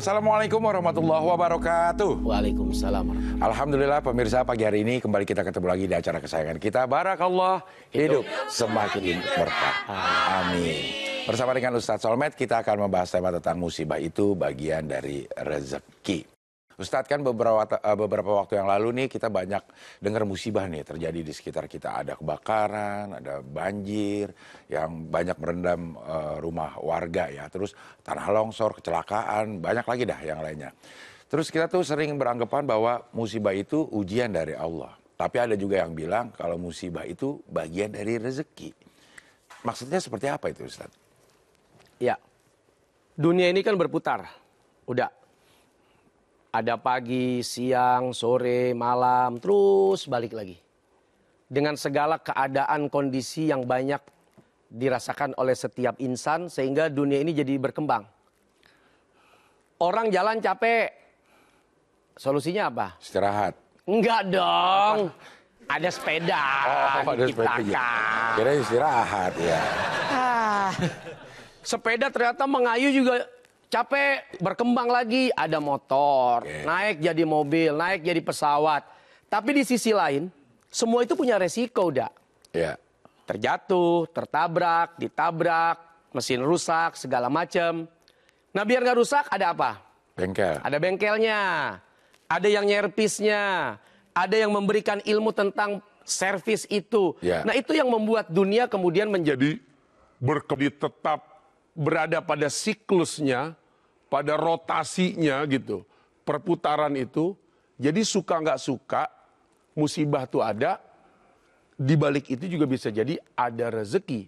Assalamualaikum warahmatullahi wabarakatuh. Waalaikumsalam. Alhamdulillah pemirsa, pagi hari ini kembali kita ketemu lagi di acara kesayangan kita. Barakallah, hidup semakin berkah. Amin. Bersama dengan Ustadz Solmed kita akan membahas tema tentang musibah itu bagian dari rezeki. Ustadz, kan beberapa waktu yang lalu nih kita banyak dengar musibah nih terjadi di sekitar kita. Ada kebakaran, ada banjir yang banyak merendam rumah warga ya. Terus tanah longsor, kecelakaan, banyak lagi dah yang lainnya. Terus kita tuh sering beranggapan bahwa musibah itu ujian dari Allah. Tapi ada juga yang bilang kalau musibah itu bagian dari rezeki. Maksudnya seperti apa itu, Ustadz? Ya, dunia ini kan berputar. Udah. Ada pagi, siang, sore, malam, terus balik lagi. Dengan segala keadaan kondisi yang banyak dirasakan oleh setiap insan sehingga dunia ini jadi berkembang. Orang jalan capek. Solusinya apa? Istirahat. Enggak dong. Ada sepeda. Ada sepeda. Kira istirahat ya. Sepeda ternyata mengayu juga capek, berkembang lagi, ada motor, naik jadi mobil, naik jadi pesawat. Tapi di sisi lain, semua itu punya resiko, udah. Ya. Terjatuh, tertabrak, ditabrak, mesin rusak, segala macam. Nah, biar nggak rusak, ada apa? Bengkel. Ada bengkelnya, ada yang nyerpisnya, ada yang memberikan ilmu tentang servis itu. Ya. Nah, itu yang membuat dunia kemudian menjadi tetap berada pada siklusnya, pada rotasinya gitu. Perputaran itu, jadi suka nggak suka, musibah itu ada, di balik itu juga bisa jadi ada rezeki.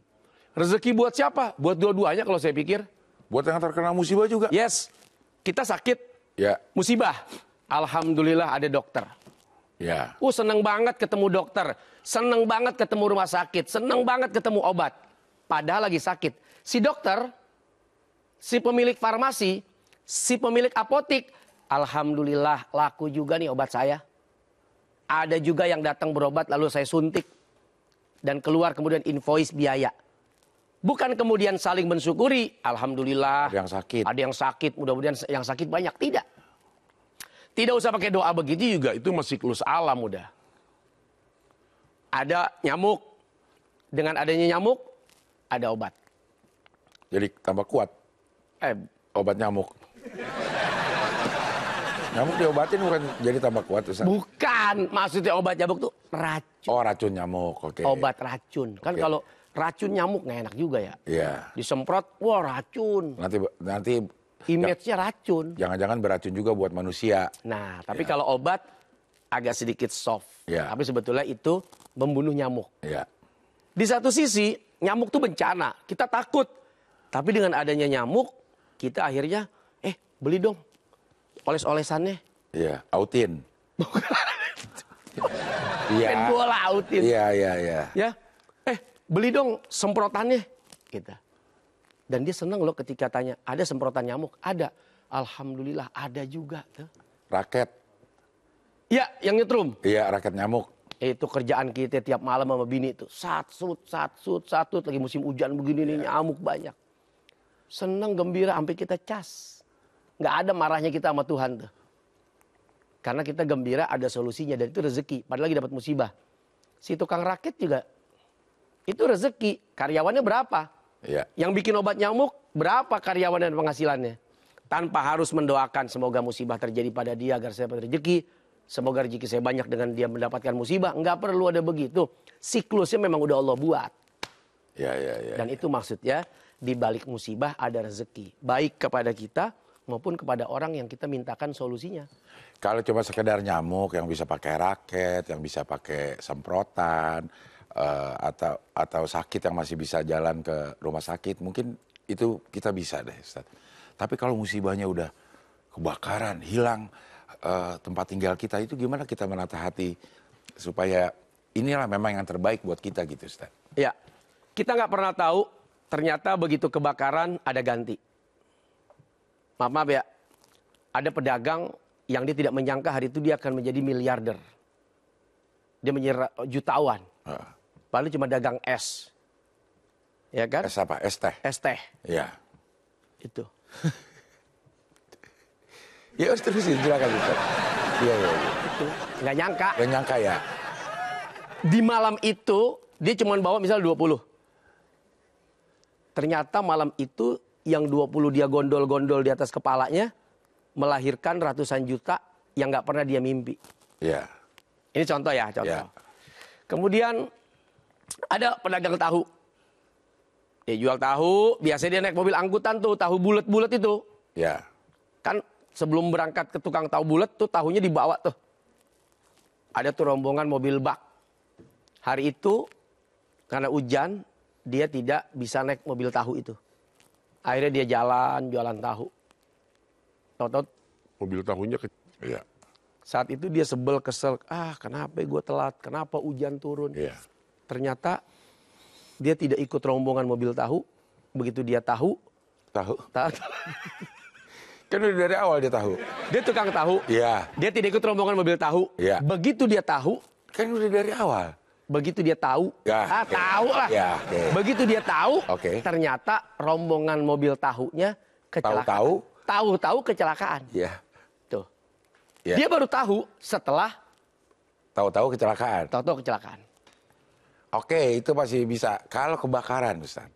Rezeki buat siapa? Buat dua-duanya kalau saya pikir. Buat yang terkena musibah juga? Yes, kita sakit, Ya. musibah. Alhamdulillah ada dokter. Ya. Seneng banget ketemu dokter, seneng banget ketemu rumah sakit, seneng banget ketemu obat. Padahal lagi sakit. Si dokter, si pemilik farmasi, si pemilik apotik, alhamdulillah laku juga nih obat saya. Ada juga yang datang berobat lalu saya suntik. Dan keluar kemudian invoice biaya. Bukan kemudian saling mensyukuri, alhamdulillah. Ada yang sakit. Ada yang sakit, mudah-mudahan yang sakit banyak. Tidak. Tidak usah pakai doa begitu juga, itu masih siklus alam udah. Ada nyamuk. Dengan adanya nyamuk, ada obat. Jadi tambah kuat obat nyamuk. Nyamuk diobatin bukan jadi tambah kuat, Ustaz? Bukan, maksudnya obat nyamuk tuh racun. Oh, racun nyamuk, oke. Obat racun. Kan kalau racun nyamuk nggak enak juga ya. Iya. Disemprot, wah racun. Nanti Image-nya racun. jangan-jangan beracun juga buat manusia. Nah, tapi kalau obat agak sedikit soft. Ya. Tapi sebetulnya itu membunuh nyamuk. Iya. Di satu sisi, nyamuk tuh bencana. Kita takut. Tapi dengan adanya nyamuk, kita akhirnya, beli dong oles-olesannya. Iya, Autin. Iya. Main bola Autin. Iya. Ya, beli dong semprotannya. Kita. Dan dia seneng loh ketika tanya, ada semprotan nyamuk? Ada. Alhamdulillah ada juga. Raket. Ya, yang nyetrum. Iya, raket nyamuk. Itu kerjaan kita tiap malam sama bini itu. Satut. Lagi musim hujan begini nih, nyamuk banyak. Seneng, gembira, sampai kita cas. Nggak ada marahnya kita sama Tuhan tuh. Karena kita gembira ada solusinya dan itu rezeki. Padahal lagi dapat musibah. Si tukang rakit juga, itu rezeki. Karyawannya berapa? Iya. Yang bikin obat nyamuk, berapa karyawan dan penghasilannya? Tanpa harus mendoakan semoga musibah terjadi pada dia agar saya dapat rezeki. Semoga rezeki saya banyak dengan dia mendapatkan musibah. Nggak perlu ada begitu. Siklusnya memang udah Allah buat. Iya. Dan itu maksudnya di balik musibah ada rezeki. Baik kepada kita maupun kepada orang yang kita mintakan solusinya. Kalau cuma sekedar nyamuk yang bisa pakai raket, yang bisa pakai semprotan, atau sakit yang masih bisa jalan ke rumah sakit, mungkin itu kita bisa deh, Ustaz. Tapi kalau musibahnya udah kebakaran, hilang tempat tinggal kita, itu gimana kita menata hati supaya inilah memang yang terbaik buat kita gitu, Ustaz? Ya, kita nggak pernah tahu ternyata begitu kebakaran ada ganti. Maaf ya, ada pedagang yang dia tidak menyangka hari itu dia akan menjadi miliarder. Dia menjadi jutawan. Padahal cuma dagang es. Ya kan? Es apa? Es teh? Es teh. Iya. Itu. Ya harus terusin, silakan Ustaz. Iya. Itu nggak nyangka. Gak nyangka ya. Di malam itu dia cuma bawa misal 20. Ternyata malam itu yang 20 dia gondol-gondol di atas kepalanya melahirkan ratusan juta yang nggak pernah dia mimpi. Iya. Ini contoh ya, contoh. Ya. Kemudian ada pedagang tahu. Dia jual tahu, biasanya dia naik mobil angkutan tuh, tahu bulat-bulat itu. Ya. Kan sebelum berangkat ke tukang tahu bulat tuh tahunya dibawa tuh. Ada tuh rombongan mobil bak. Hari itu karena hujan dia tidak bisa naik mobil tahu itu. Akhirnya dia jalan jualan tahu. Tahu-tahu Mobil tahunya Iya. saat itu dia sebel kesel. Kenapa gue telat? Kenapa hujan turun? Iya. Ternyata dia tidak ikut rombongan mobil tahu. Begitu dia tahu. Tahu. Kan udah dari awal dia tahu. Dia tukang tahu. Iya. Dia tidak ikut rombongan mobil tahu. Iya. Begitu dia tahu. Kan udah dari awal. Begitu dia tahu. Ya, oke. Tahu lah. Ya, oke. Begitu dia tahu. Oke. Ternyata rombongan mobil tahunya kecelakaan. Tahu-tahu? Tahu-tahu kecelakaan. Iya. Tuh. Ya. Dia baru tahu setelah Tahu-tahu kecelakaan. tahu-tahu kecelakaan. Oke, itu masih bisa. Kalau kebakaran, Ustaz.